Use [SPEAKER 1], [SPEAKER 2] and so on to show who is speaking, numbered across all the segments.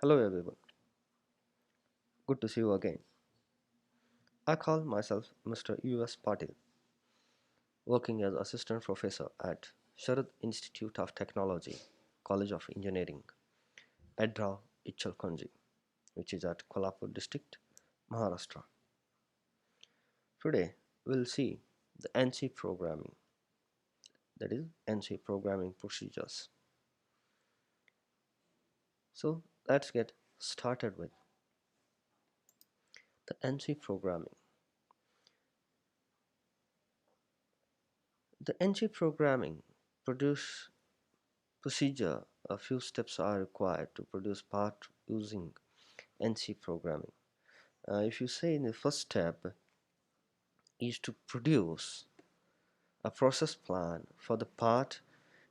[SPEAKER 1] Hello everyone, good to see you again. I call myself Mr. U.S. Patil, working as Assistant Professor at Sharad Institute of Technology, College of Engineering, Edra Ichalkanji, which is at Kolhapur district, Maharashtra. Today we'll see the NC programming, that is NC programming procedures. So let's get started with the NC programming. The NC programming produce procedure, a few steps are required to produce part using NC programming. If you say in the first step is to produce a process plan for the part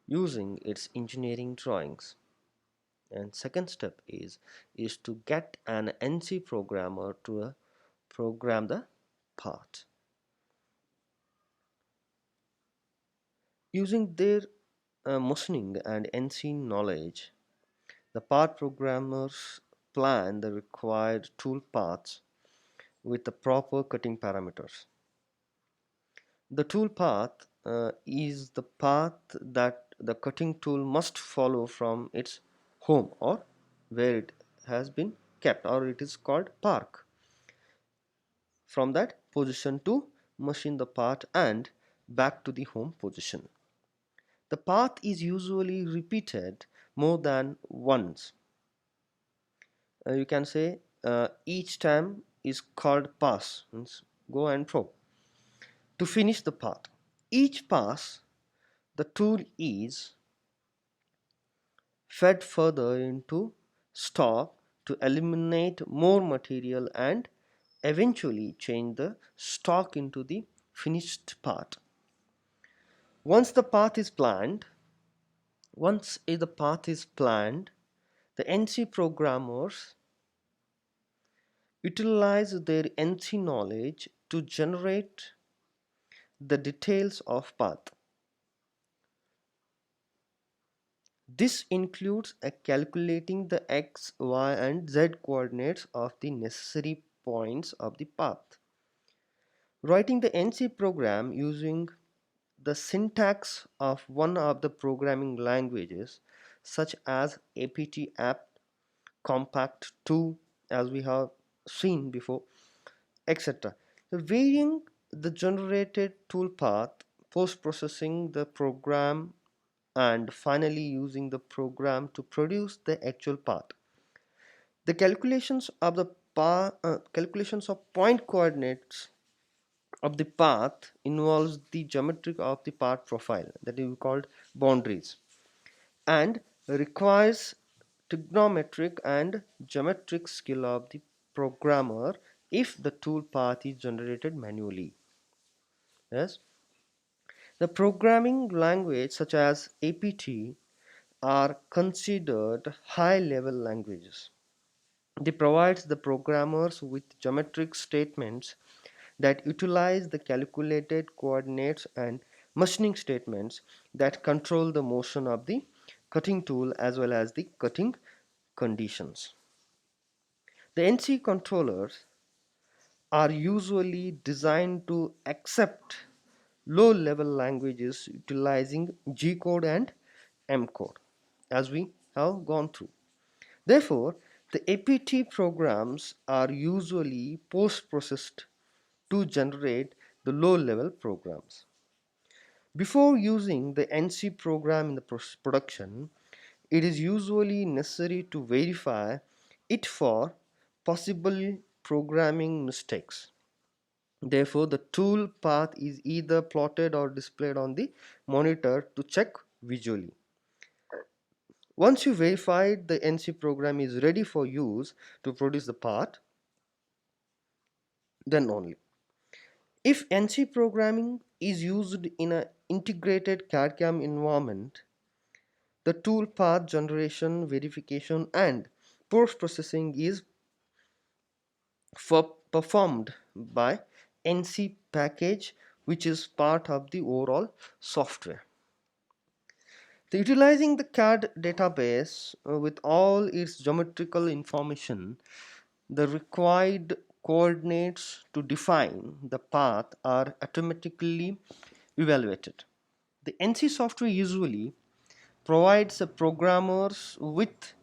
[SPEAKER 1] using its engineering drawings, and second step is to get an NC programmer to program the part. Using their machining and NC knowledge, the part programmers plan the required tool paths with the proper cutting parameters. The tool path is the path that the cutting tool must follow from its home or where it has been kept, or it is called park, from that position to machine the part and back to the home position. The path is usually repeated more than once. You can say each time is called pass, means go and pro, to finish the path. Each pass the tool is fed further into stock to eliminate more material and eventually change the stock into the finished part. Once the path is planned, the NC programmers utilize their NC knowledge to generate the details of path. This includes calculating the x, y and z coordinates of the necessary points of the path. Writing the NC program using the syntax of one of the programming languages such as APT apt, compact 2 as we have seen before, etc. Varying the generated toolpath, post-processing the program and finally using the program to produce the actual path. The calculations of point coordinates of the path involves the geometry of the path profile, that is called boundaries, and requires trigonometric and geometric skill of the programmer if the tool path is generated manually. Yes, the programming language such as APT are considered high level languages. They provide the programmers with geometric statements that utilize the calculated coordinates and machining statements that control the motion of the cutting tool as well as the cutting conditions. The NC controllers are usually designed to accept low level languages utilizing G code and M code, as we have gone through. Therefore, the APT programs are usually post processed to generate the low level programs. Before using the NC program in the production, it is usually necessary to verify it for possible programming mistakes. Therefore, the tool path is either plotted or displayed on the monitor to check visually. Once you verified the NC program is ready for use to produce the part, then only. If NC programming is used in an integrated CAD/CAM environment, the tool path generation, verification, and post processing is performed by NC package, which is part of the overall software. So utilizing the CAD database with all its geometrical information, the required coordinates to define the path are automatically evaluated. The NC software usually provides programmers with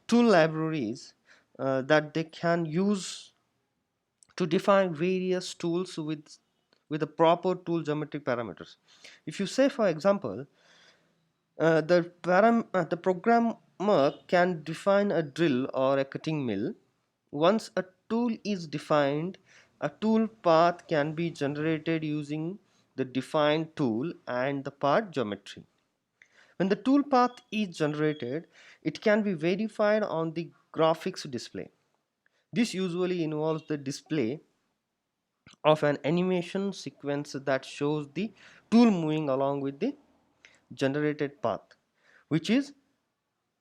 [SPEAKER 1] tool libraries that they can use to define various tools with the proper tool geometric parameters. If you say, for example, the programmer can define a drill or a cutting mill. Once a tool is defined, a tool path can be generated using the defined tool and the part geometry. When the tool path is generated, it can be verified on the graphics display. This usually involves the display of an animation sequence that shows the tool moving along with the generated path, which is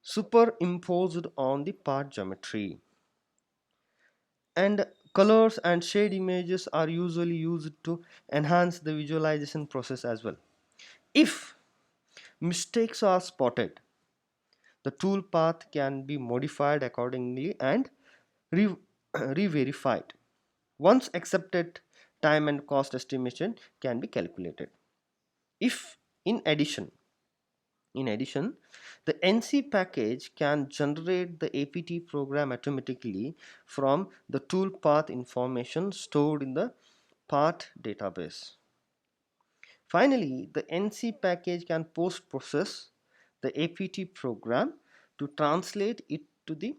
[SPEAKER 1] superimposed on the part geometry. And colors and shade images are usually used to enhance the visualization process as well. If mistakes are spotted, the tool path can be modified accordingly and re- re-verified. Once accepted, time and cost estimation can be calculated. If in addition, the NC package can generate the APT program automatically from the toolpath information stored in the part database. Finally, the NC package can post-process the APT program to translate it to the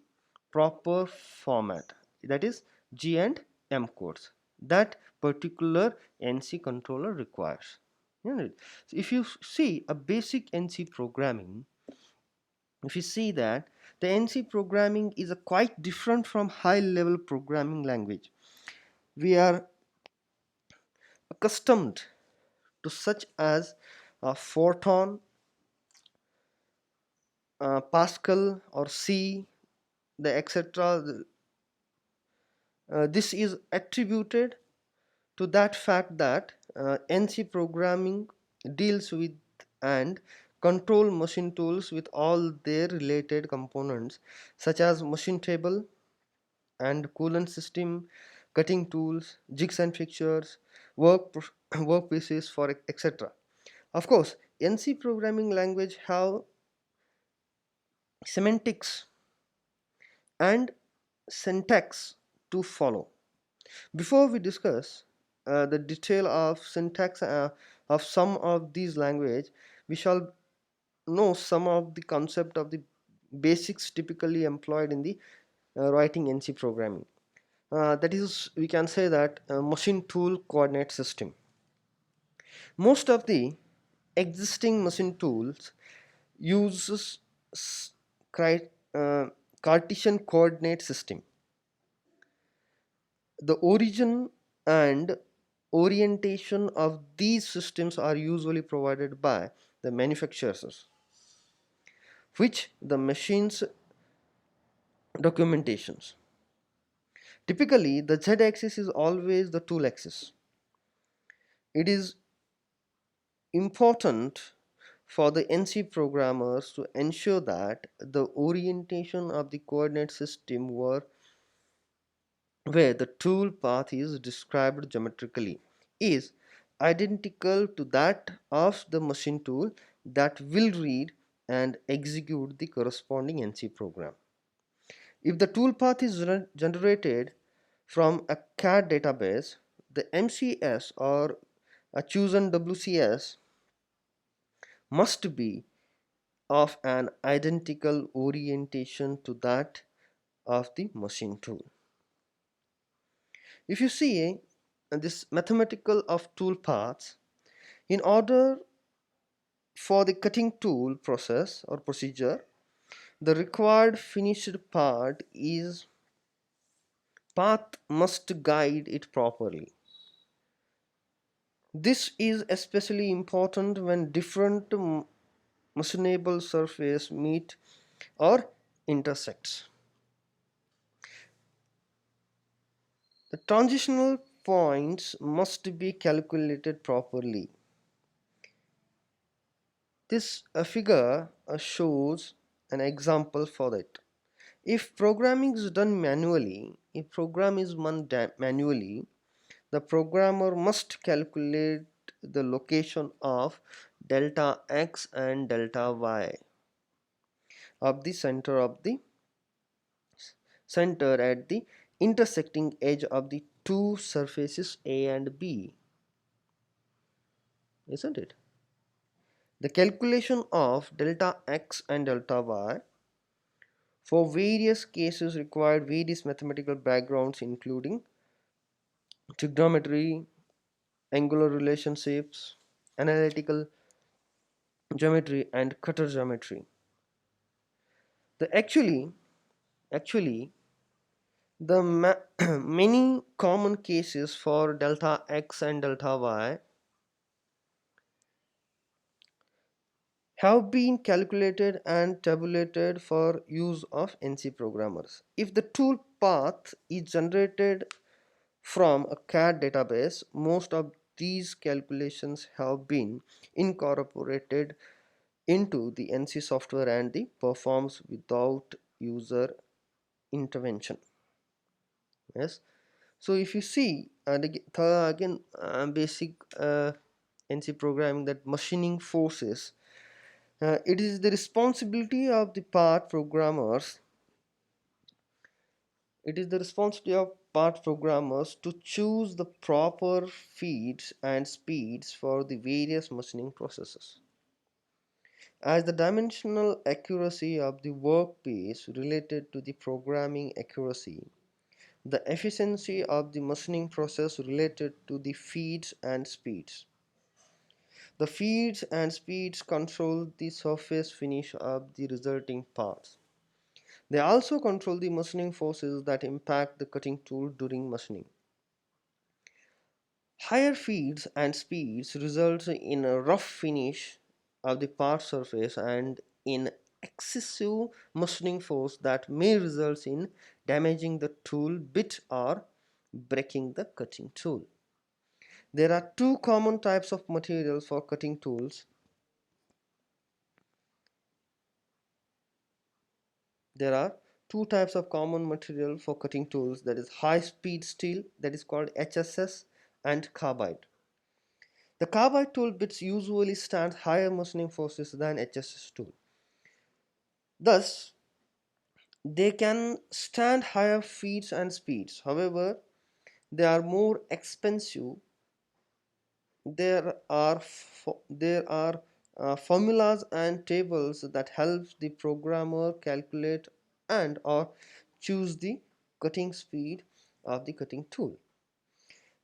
[SPEAKER 1] proper format, that is G and M codes that particular NC controller requires. Right. So if you see a basic NC programming, if you see that the NC programming is a quite different from high level programming language. We are accustomed to such as Fortran, Pascal or C, the etc. This is attributed to that fact that NC programming deals with and control machine tools with all their related components such as machine table and coolant system, cutting tools, jigs and fixtures, workpieces for etc. Of course, NC programming language have semantics and syntax to follow. Before we discuss the detail of syntax of some of these language, we shall know some of the concept of the basics typically employed in the writing NC programming. That is, we can say that machine tool coordinate system. Most of the existing machine tools uses s- Cartesian coordinate system. The origin and orientation of these systems are usually provided by the manufacturers, which the machines documentations. Typically, the z-axis is always the tool axis. It is important for the NC programmers to ensure that the orientation of the coordinate system where the tool path is described geometrically is identical to that of the machine tool that will read and execute the corresponding NC program. If the tool path is generated from a CAD database, the MCS or a chosen WCS must be of an identical orientation to that of the machine tool. If you see this mathematical of tool paths, in order for the cutting tool process or procedure, the required finished path must guide it properly. This is especially important when different machinable surface meet or intersects. The transitional points must be calculated properly. This figure shows an example for that. If programming is done manually, if program is manually, the programmer must calculate the location of delta x and delta y of the center at the intersecting edge of the two surfaces A and B, isn't it? The calculation of delta x and delta y for various cases required various mathematical backgrounds including trigonometry, angular relationships, analytical geometry and cutter geometry. The actually the many common cases for delta x and delta y have been calculated and tabulated for use of NC programmers. If the tool path is generated from a CAD database, most of these calculations have been incorporated into the NC software and the performs without user intervention. Yes. So if you see again basic NC programming, that machining forces, it is the responsibility of the part programmers. It is the responsibility of part programmers to choose the proper feeds and speeds for the various machining processes. As the dimensional accuracy of the workpiece related to the programming accuracy, the efficiency of the machining process related to the feeds and speeds. The feeds and speeds control the surface finish of the resulting parts. They also control the machining forces that impact the cutting tool during machining. Higher feeds and speeds result in a rough finish of the part surface and in excessive machining force that may result in damaging the tool bit or breaking the cutting tool. There are two common types of materials for cutting tools. There are two types of common material for cutting tools, that is high speed steel, that is called HSS, and carbide. The carbide tool bits usually stand higher machining forces than HSS tool. Thus, they can stand higher feeds and speeds. However, they are more expensive. There are formulas and tables that help the programmer calculate and or choose the cutting speed of the cutting tool.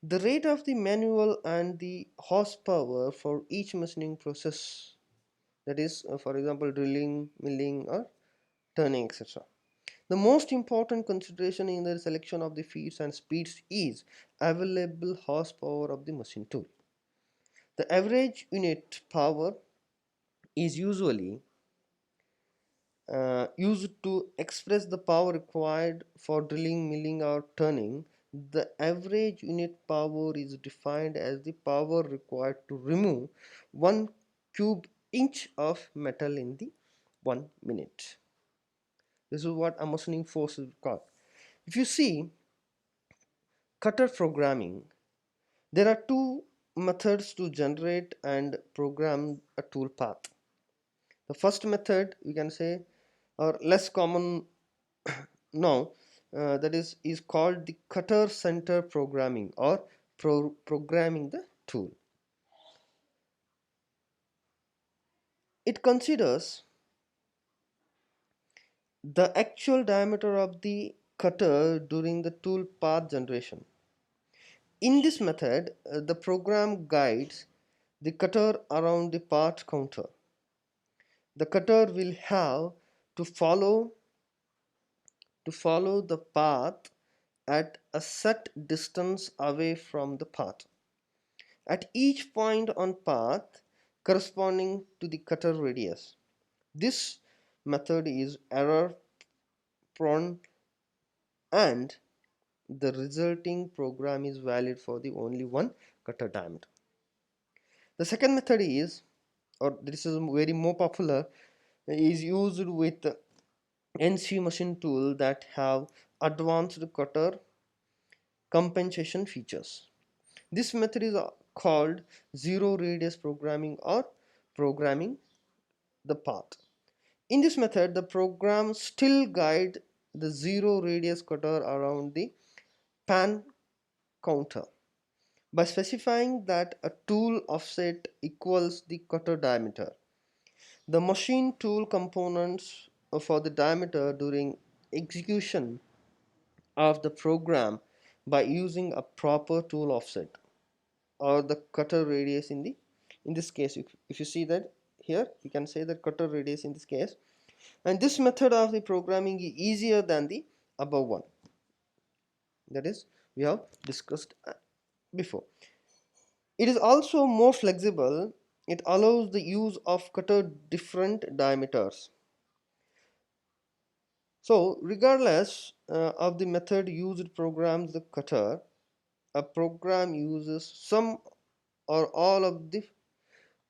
[SPEAKER 1] The rate of the manual and the horsepower for each machining process, that is for example drilling, milling or turning, etc. The most important consideration in the selection of the feeds and speeds is available horsepower of the machine tool. The average unit power is usually used to express the power required for drilling, milling or turning. The average unit power is defined as the power required to remove 1 cube inch of metal in the 1 minute. This is what a machining force is called. If you see cutter programming, there are two methods to generate and program a tool path. The first method, we can say, or less common now, that is called the cutter center programming or programming the tool. It considers the actual diameter of the cutter during the tool path generation. In this method, the program guides the cutter around the part counter. The cutter will have to follow the path at a set distance away from the path. At each point on path corresponding to the cutter radius. This method is error prone and the resulting program is valid for the only one cutter diameter. The second method is or this is very more popular, is used with NC machine tool that have advanced cutter compensation features. This method is called zero radius programming or programming the path. In this method, the program still guide the zero radius cutter around the pan counter by specifying that a tool offset equals the cutter diameter. The machine tool components for the diameter during execution of the program by using a proper tool offset or the cutter radius in this case. If you see that here, you can say that cutter radius in this case, and this method of the programming is easier than the above one, that is we have discussed before. It is also more flexible. It allows the use of cutter different diameters. So regardless of the method used programs the cutter, a program uses some or all of the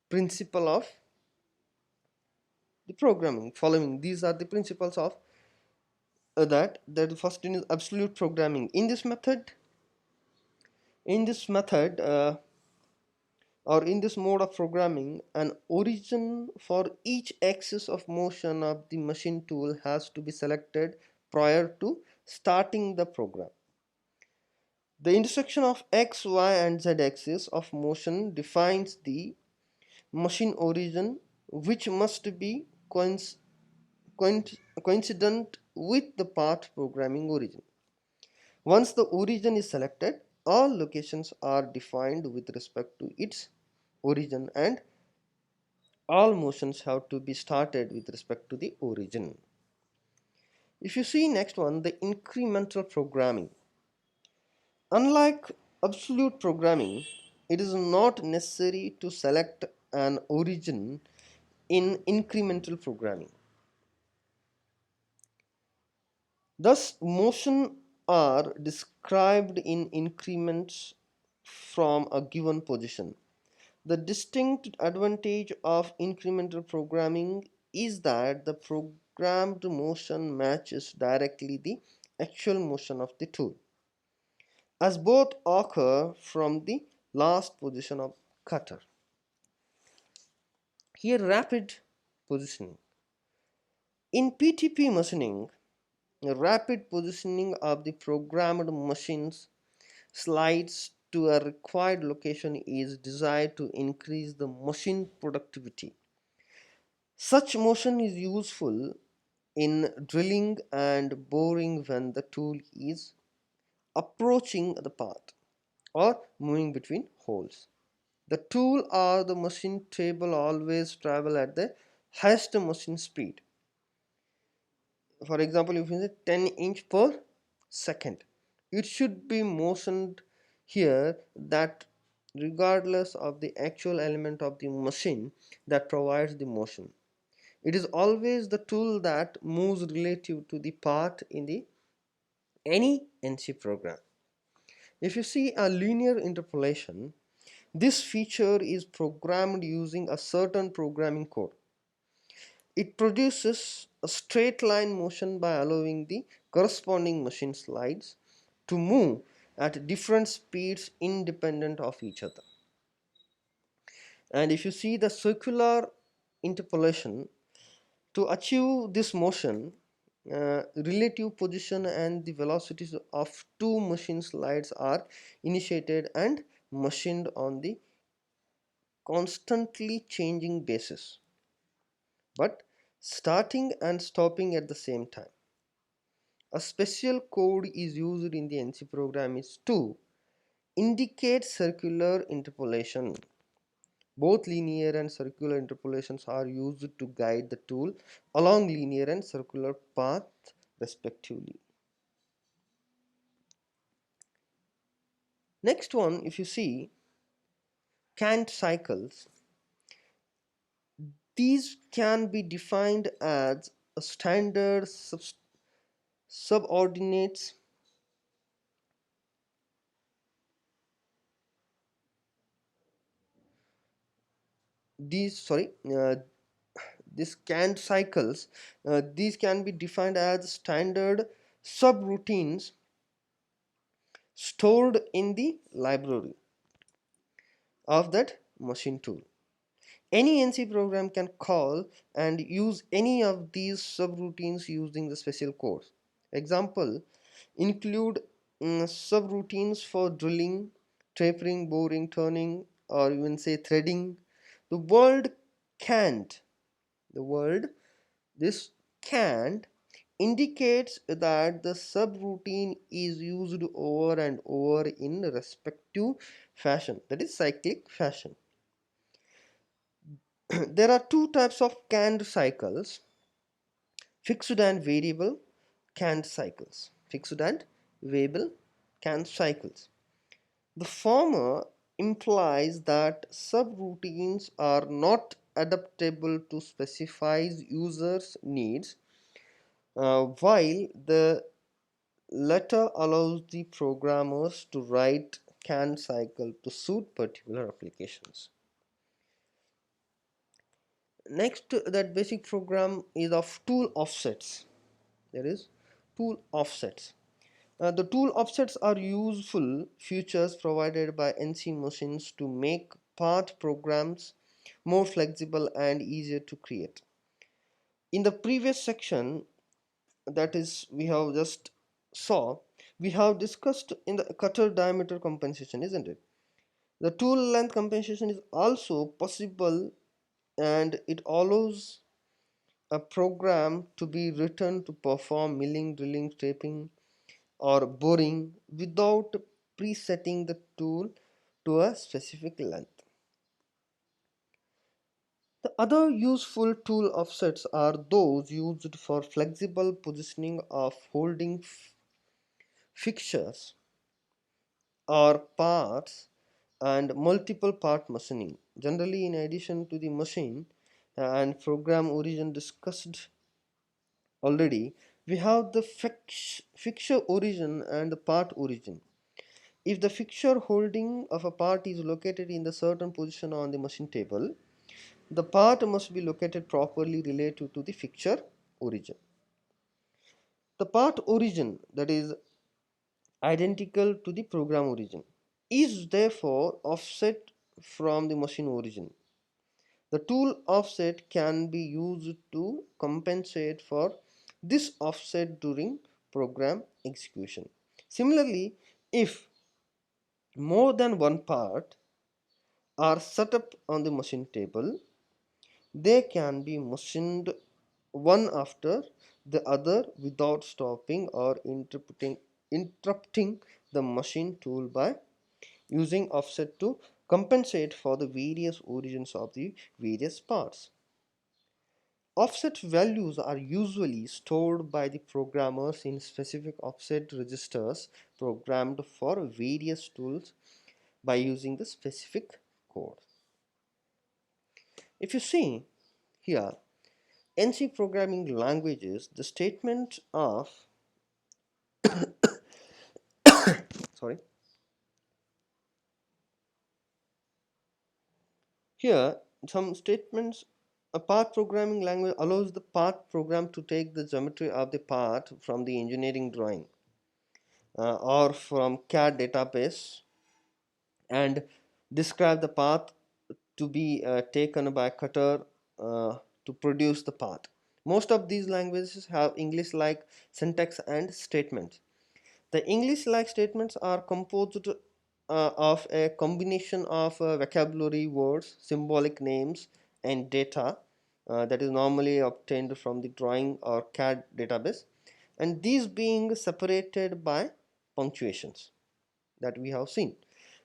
[SPEAKER 1] principle of the programming following. These are the principles of that the first one is absolute programming. In this method or in this mode of programming, an origin for each axis of motion of the machine tool has to be selected prior to starting the program. The intersection of x, y and z axis of motion defines the machine origin, which must be coincident with the path programming origin. Once the origin is selected, all locations are defined with respect to its origin, and all motions have to be started with respect to the origin. If you see next one, the incremental programming. Unlike absolute programming, it is not necessary to select an origin in incremental programming. Thus, motion are described in increments from a given position. The distinct advantage of incremental programming is that the programmed motion matches directly the actual motion of the tool, as both occur from the last position of cutter. Here, rapid positioning. In PTP machining, rapid positioning of the programmed machines slides to a required location is desired to increase the machine productivity. Such motion is useful in drilling and boring when the tool is approaching the path or moving between holes. The tool or the machine table always travel at the highest machine speed. For example, if you say 10 inch per second, it should be motioned here that regardless of the actual element of the machine that provides the motion, it is always the tool that moves relative to the path in the any NC program. If you see a linear interpolation, this feature is programmed using a certain programming code. It produces a straight line motion by allowing the corresponding machine slides to move at different speeds independent of each other. And if you see the circular interpolation, to achieve this motion, relative position and the velocities of two machine slides are initiated and machined on the constantly changing basis, but starting and stopping at the same time. A special code is used in the NC program is to indicate circular interpolation. Both linear and circular interpolations are used to guide the tool along linear and circular path respectively. Next one, if you see canned cycles, these can be defined as a standard subordinates these sorry these canned cycles, these can be defined as standard subroutines stored in the library of that machine tool. Any NC program can call and use any of these subroutines using the special codes. Example include subroutines for drilling, tapering, boring, turning, or even say threading. The word can't, the word this can't indicates that the subroutine is used over and over in respective fashion, that is cyclic fashion. There are two types of canned cycles: fixed and variable canned cycles. Fixed and variable canned cycles. The former implies that subroutines are not adaptable to specify users' needs, while the latter allows the programmers to write canned cycle to suit particular applications. Next, that basic program is of tool offsets. There is tool offsets. The tool offsets are useful features provided by NC machines to make part programs more flexible and easier to create. In the previous section, that is we have just saw, we have discussed in the cutter diameter compensation, isn't it? The tool length compensation is also possible, and it allows a program to be written to perform milling, drilling, taping, or boring without presetting the tool to a specific length. The other useful tool offsets are those used for flexible positioning of holding fixtures or parts and multiple part machining. Generally, in addition to the machine and program origin discussed already, we have the fixture origin and the part origin. If the fixture holding of a part is located in the certain position on the machine table, the part must be located properly related to the fixture origin. The part origin, that is identical to the program origin, is therefore offset from the machine origin. The tool offset can be used to compensate for this offset during program execution. Similarly, if more than one part are set up on the machine table, they can be machined one after the other without stopping or interrupting the machine tool by using offset to compensate for the various origins of the various parts. Offset values are usually stored by the programmers in specific offset registers programmed for various tools by using the specific code. If you see here, NC programming languages, the statement of sorry here some statements, a part programming language allows the part program to take the geometry of the part from the engineering drawing or from CAD database and describe the path to be taken by cutter to produce the part. Most of these languages have English like syntax and statements. The English like statements are composed of a combination of vocabulary words, symbolic names, and data that is normally obtained from the drawing or CAD database, and these being separated by punctuations that we have seen.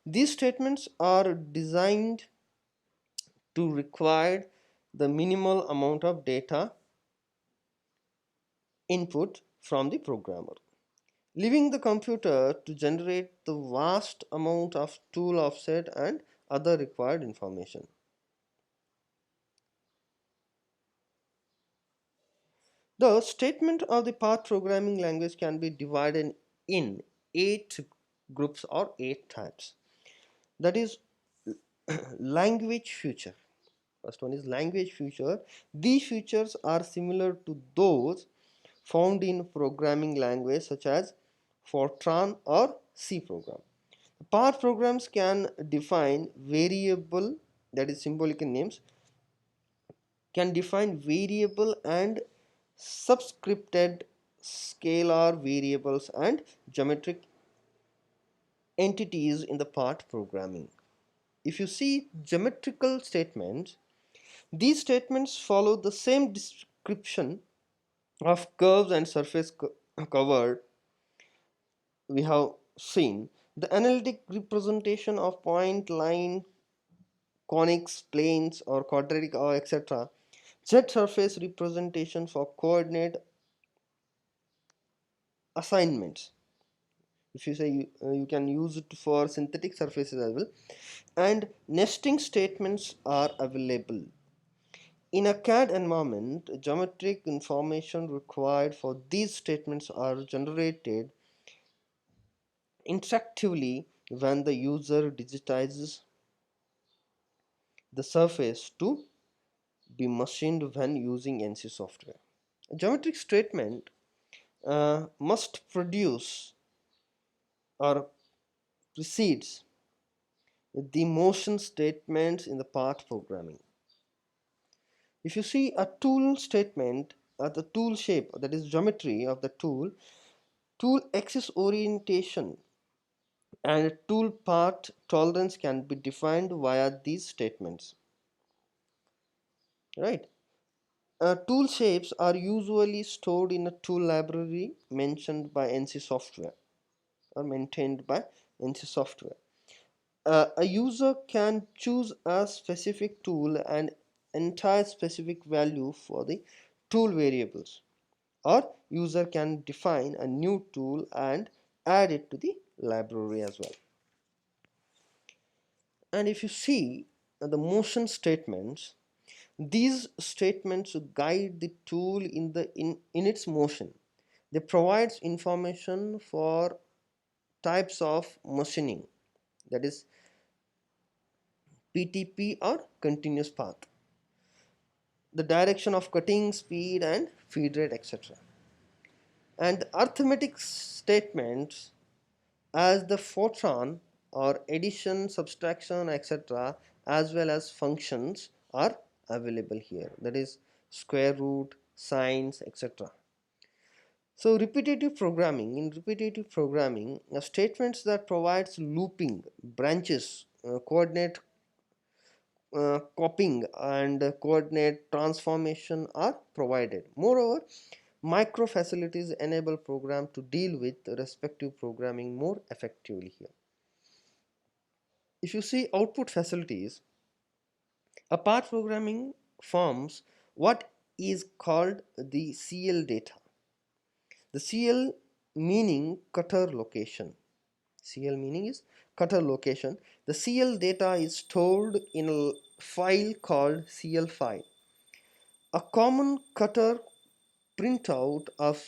[SPEAKER 1] These statements are designed to require the minimal amount of data input from the programmer, leaving the computer to generate the vast amount of tool offset and other required information. The statement of the part programming language can be divided in 8 groups or 8 types. That is language feature. First one is language feature. These features are similar to those found in programming language such as Fortran or C program. Path programs can define variable, that is symbolic in names, can define variable and subscripted scalar variables and geometric entities in the part programming. If you see geometrical statements, these statements follow the same description of curves and surface covered we have seen. The analytic representation of point, line, conics, planes, or quadratic, or etc. Z surface representation for coordinate assignments. If you say you can use it for synthetic surfaces as well, and nesting statements are available. In a CAD environment, geometric information required for these statements are generated interactively when the user digitizes the surface to be machined when using NC software. A geometric statement must produce or precedes the motion statements in the part programming. If you see a tool statement, the tool shape, that is geometry of the tool axis orientation and tool path tolerance can be defined via these statements, right? Tool shapes are usually stored in a tool library mentioned by NC software or maintained by NC software. A user can choose a specific tool and entire specific value for the tool variables, or user can define a new tool and add it to the library as well. And if you see the motion statements, these statements guide the tool in its motion. They provide information for types of machining, that is PTP or continuous path, the direction of cutting, speed and feed rate, etc. And arithmetic statements as the Fortran or addition, subtraction, etc., as well as functions are available here, that is square root, sines, etc. So in repetitive programming, statements that provides looping, branches, coordinate copying and coordinate transformation are provided. Moreover, micro facilities enable program to deal with respective programming more effectively here. If you see output facilities, a part programming forms what is called the CL data. The CL meaning cutter location. CL meaning is cutter location. The CL data is stored in a file called CL file. A common cutter printout of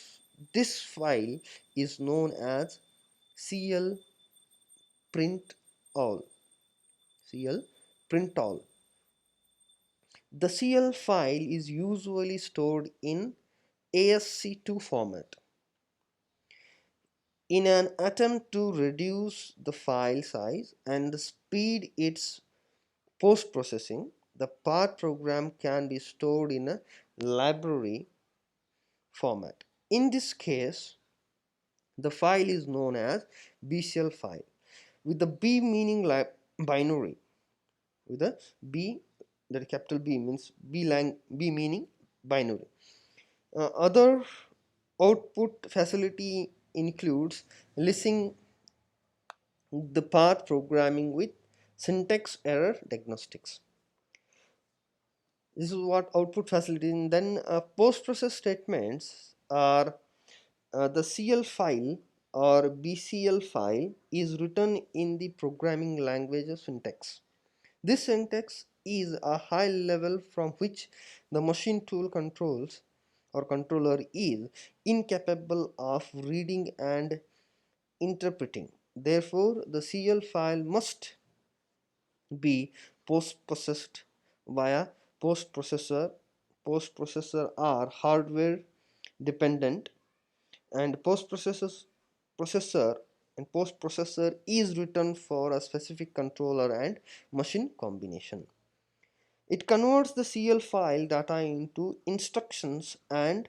[SPEAKER 1] this file is known as CL print all. CL print all. The CL file is usually stored in ASC2 format. In an attempt to reduce the file size and speed its post-processing, the part program can be stored in a library format. In this case, the file is known as BCL file, with the B meaning binary, with a B, that capital B means B meaning binary. Other output facility includes listing the path programming with syntax error diagnostics. This is what output facility. And then post-process statements are the CL file or BCL file is written in the programming language syntax. This syntax is a high level from which the machine tool controls or controller is incapable of reading and interpreting. Therefore, the CL file must be post processed via post processor. Post processor are hardware dependent, and processor post processor is written for a specific controller and machine combination. It converts the CL file data into instructions and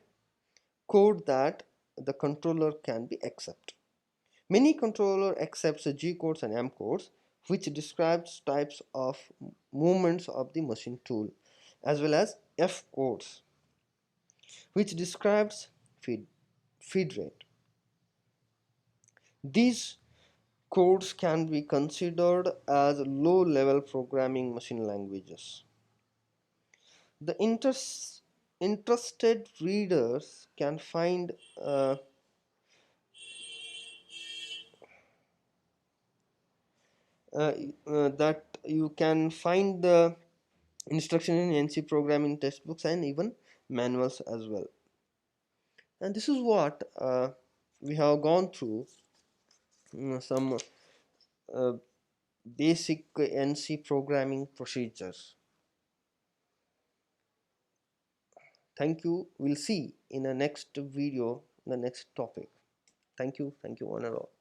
[SPEAKER 1] code that the controller can be accept. Many controller accepts G codes and M codes, which describes types of movements of the machine tool, as well as F codes, which describes feed rate. These codes can be considered as low-level programming machine languages. The interested readers can find uh, that you can find the instruction in NC programming textbooks and even manuals as well. And this is what we have gone through some uh, basic NC programming procedures. Thank you. We'll see in the next video, the next topic. Thank you one and all.